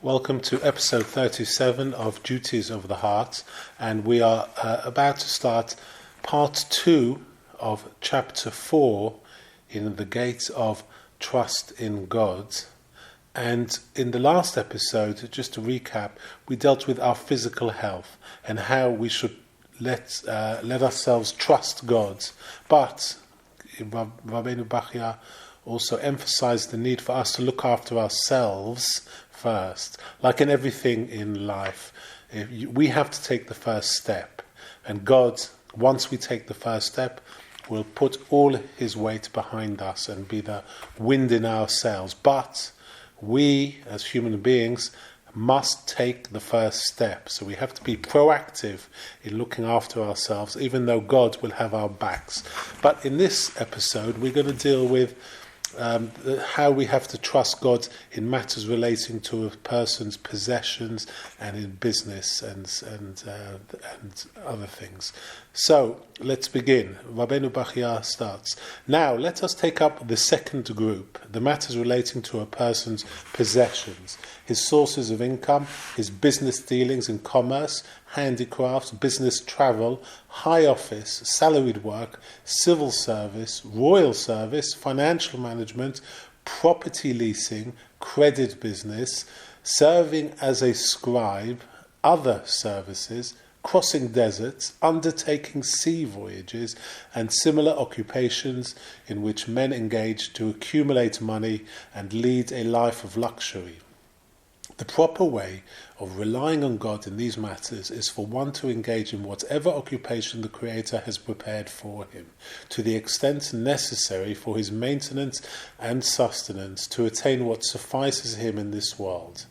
Welcome to episode 37 of Duties of the Heart, and we are about to start part 2 of chapter 4 in the Gates of Trust in God. And in the last episode, just to recap, we dealt with our physical health and how we should let ourselves trust God. But Rabbi Bachya also emphasized the need for us to look after ourselves first. Like in everything in life, we have to take the first step. And God, once we take the first step, will put all his weight behind us and be the wind in our sails. But we, as human beings, must take the first step. So we have to be proactive in looking after ourselves, even though God will have our backs. But in this episode, we're going to deal with how we have to trust God in matters relating to a person's possessions and in business and other things. So let's begin. Rabbi Bachya starts. Now let us take up the second group, the matters relating to a person's possessions, his sources of income, his business dealings in commerce, handicrafts, business travel, high office, salaried work, civil service, royal service, financial management, property leasing, credit business, serving as a scribe, other services, crossing deserts, undertaking sea voyages, and similar occupations in which men engage to accumulate money and lead a life of luxury. The proper way of relying on God in these matters is for one to engage in whatever occupation the Creator has prepared for him, to the extent necessary for his maintenance and sustenance, to attain what suffices him in this world.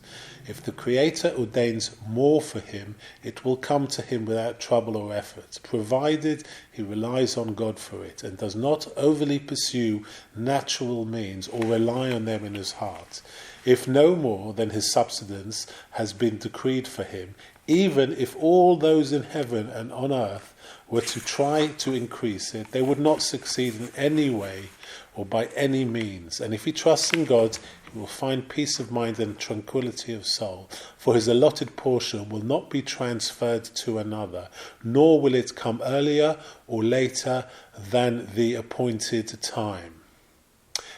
If the Creator ordains more for him, it will come to him without trouble or effort, provided he relies on God for it and does not overly pursue natural means or rely on them in his heart. If no more than his subsistence has been decreed for him, even if all those in heaven and on earth were to try to increase it, they would not succeed in any way or by any means. And if he trusts in God, he will find peace of mind and tranquility of soul, for his allotted portion will not be transferred to another, nor will it come earlier or later than the appointed time.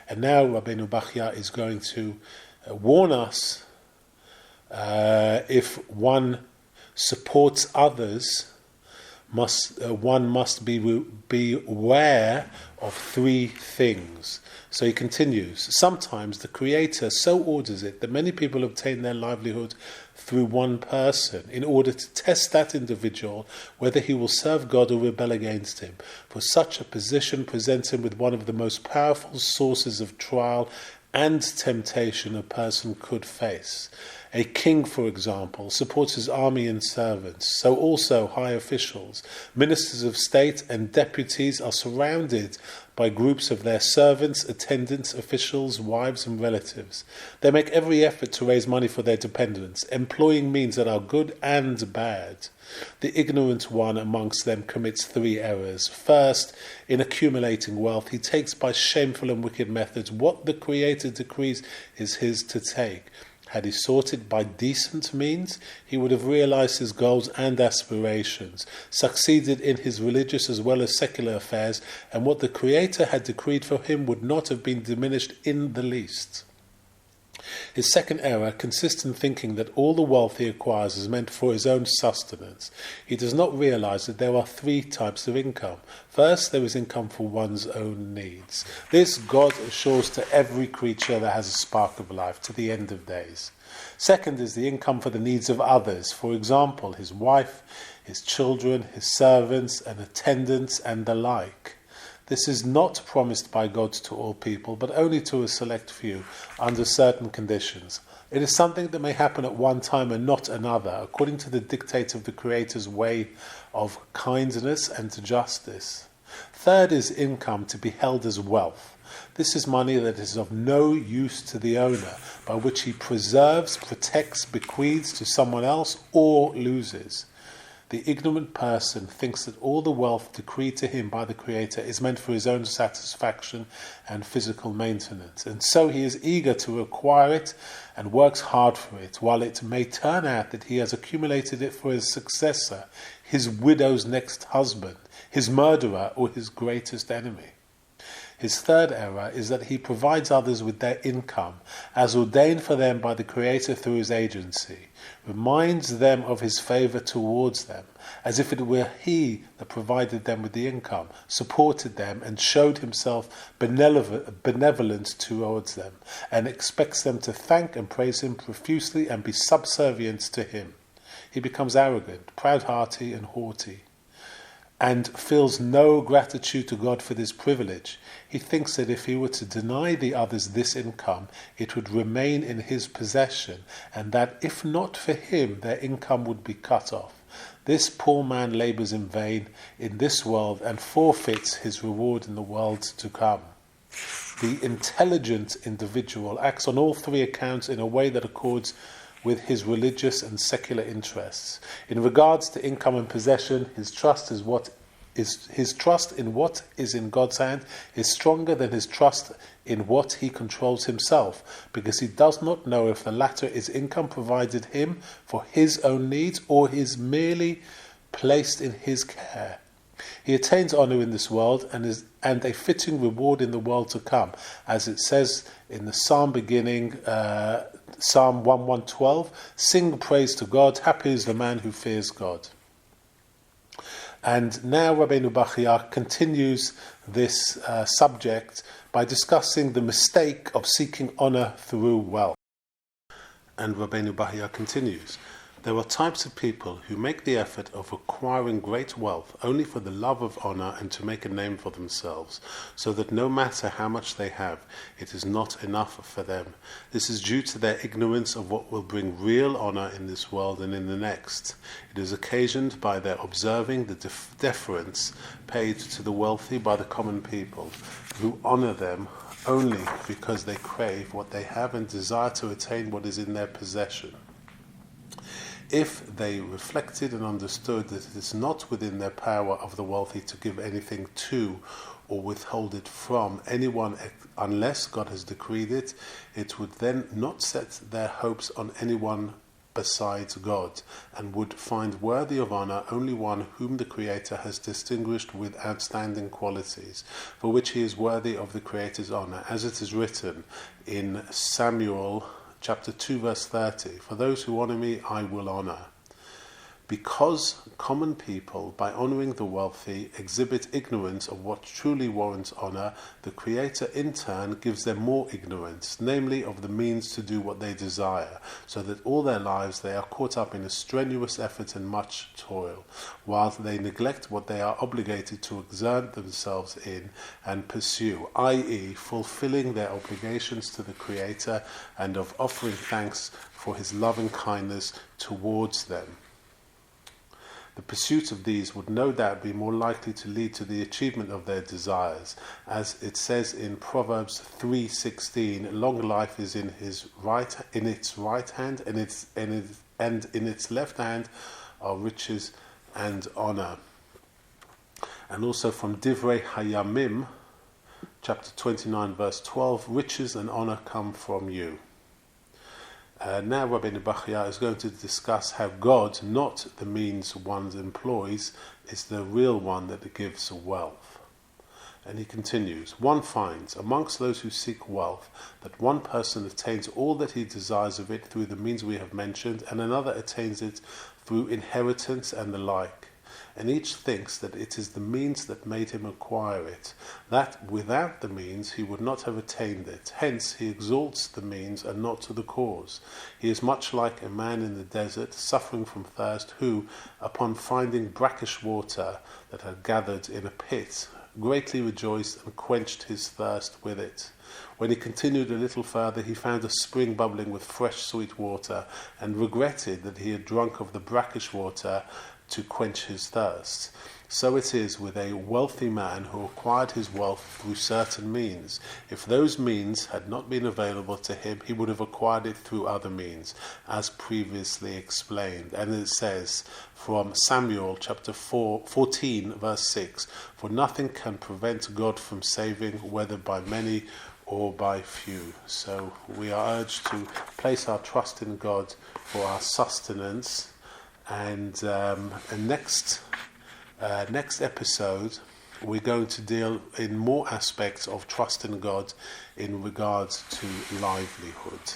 And now Rabbi Bahya is going to warn us, if one supports others, one must be aware of three things. So he continues, sometimes the Creator so orders it that many people obtain their livelihood through one person in order to test that individual whether he will serve God or rebel against him. For such a position presents him with one of the most powerful sources of trial and temptation a person could face. A king, for example, supports his army and servants, so also high officials, ministers of state and deputies are surrounded by groups of their servants, attendants, officials, wives and relatives. They make every effort to raise money for their dependents, employing means that are good and bad. The ignorant one amongst them commits three errors. First, in accumulating wealth, he takes by shameful and wicked methods what the Creator decrees is his to take. Had he sought it by decent means, he would have realized his goals and aspirations, succeeded in his religious as well as secular affairs, and what the Creator had decreed for him would not have been diminished in the least. His second error consists in thinking that all the wealth he acquires is meant for his own sustenance. He does not realize that there are three types of income. First, there is income for one's own needs. This God assures to every creature that has a spark of life, to the end of days. Second is the income for the needs of others, for example, his wife, his children, his servants and attendants and the like. This is not promised by God to all people, but only to a select few, under certain conditions. It is something that may happen at one time and not another, according to the dictate of the Creator's way of kindness and justice. Third is income to be held as wealth. This is money that is of no use to the owner, by which he preserves, protects, bequeaths to someone else, or loses. The ignorant person thinks that all the wealth decreed to him by the Creator is meant for his own satisfaction and physical maintenance, and so he is eager to acquire it and works hard for it, while it may turn out that he has accumulated it for his successor, his widow's next husband, his murderer, or his greatest enemy. His third error is that he provides others with their income, as ordained for them by the Creator through his agency, reminds them of his favour towards them, as if it were he that provided them with the income, supported them, and showed himself benevolent towards them, and expects them to thank and praise him profusely and be subservient to him. He becomes arrogant, proud-hearted, and haughty, and feels no gratitude to God for this privilege. He thinks that if he were to deny the others this income, it would remain in his possession, and that if not for him, their income would be cut off. This poor man labours in vain in this world and forfeits his reward in the world to come. The intelligent individual acts on all three accounts in a way that accords with his religious and secular interests. In regards to income and possession, his trust in what is in God's hand is stronger than his trust in what he controls himself, because he does not know if the latter is income provided him for his own needs or is merely placed in his care. He attains honour in this world and a fitting reward in the world to come, as it says in the psalm beginning, Psalm 112, "Sing praise to God, happy is the man who fears God." And now Rabbi Bachya continues this subject by discussing the mistake of seeking honour through wealth. And Rabbi Bahya continues, "There are types of people who make the effort of acquiring great wealth only for the love of honour and to make a name for themselves, so that no matter how much they have, it is not enough for them. This is due to their ignorance of what will bring real honour in this world and in the next. It is occasioned by their observing the deference paid to the wealthy by the common people, who honour them only because they crave what they have and desire to attain what is in their possession. If they reflected and understood that it is not within their power of the wealthy to give anything to or withhold it from anyone unless God has decreed it, it would then not set their hopes on anyone besides God, and would find worthy of honour only one whom the Creator has distinguished with outstanding qualities, for which he is worthy of the Creator's honour, as it is written in Samuel Chapter 2, verse 30, "For those who honour me, I will honour." Because common people, by honouring the wealthy, exhibit ignorance of what truly warrants honour, the Creator in turn gives them more ignorance, namely of the means to do what they desire, so that all their lives they are caught up in a strenuous effort and much toil, while they neglect what they are obligated to exert themselves in and pursue, i.e., fulfilling their obligations to the Creator and of offering thanks for his loving kindness towards them. The pursuit of these would no doubt be more likely to lead to the achievement of their desires, as it says in Proverbs 3:16, "Long life is in its right hand, and in its left hand are riches and honour." And also from Divrei Hayamim, chapter 29, verse 12, "Riches and honour come from you." Now Rabbi Bachya is going to discuss how God, not the means one employs, is the real one that gives wealth. And he continues, "One finds, amongst those who seek wealth, that one person attains all that he desires of it through the means we have mentioned, and another attains it through inheritance and the like. And each thinks that it is the means that made him acquire it, that without the means he would not have attained it. Hence he exalts the means and not to the cause. He is much like a man in the desert, suffering from thirst, who, upon finding brackish water that had gathered in a pit, greatly rejoiced and quenched his thirst with it. When he continued a little further, he found a spring bubbling with fresh sweet water, and regretted that he had drunk of the brackish water, to quench his thirst. So it is with a wealthy man who acquired his wealth through certain means. If those means had not been available to him, he would have acquired it through other means, as previously explained. And it says from Samuel chapter 14, verse 6, "For nothing can prevent God from saving, whether by many or by few." So we are urged to place our trust in God for our sustenance. And next episode, we're going to deal in more aspects of trust in God in regards to livelihood.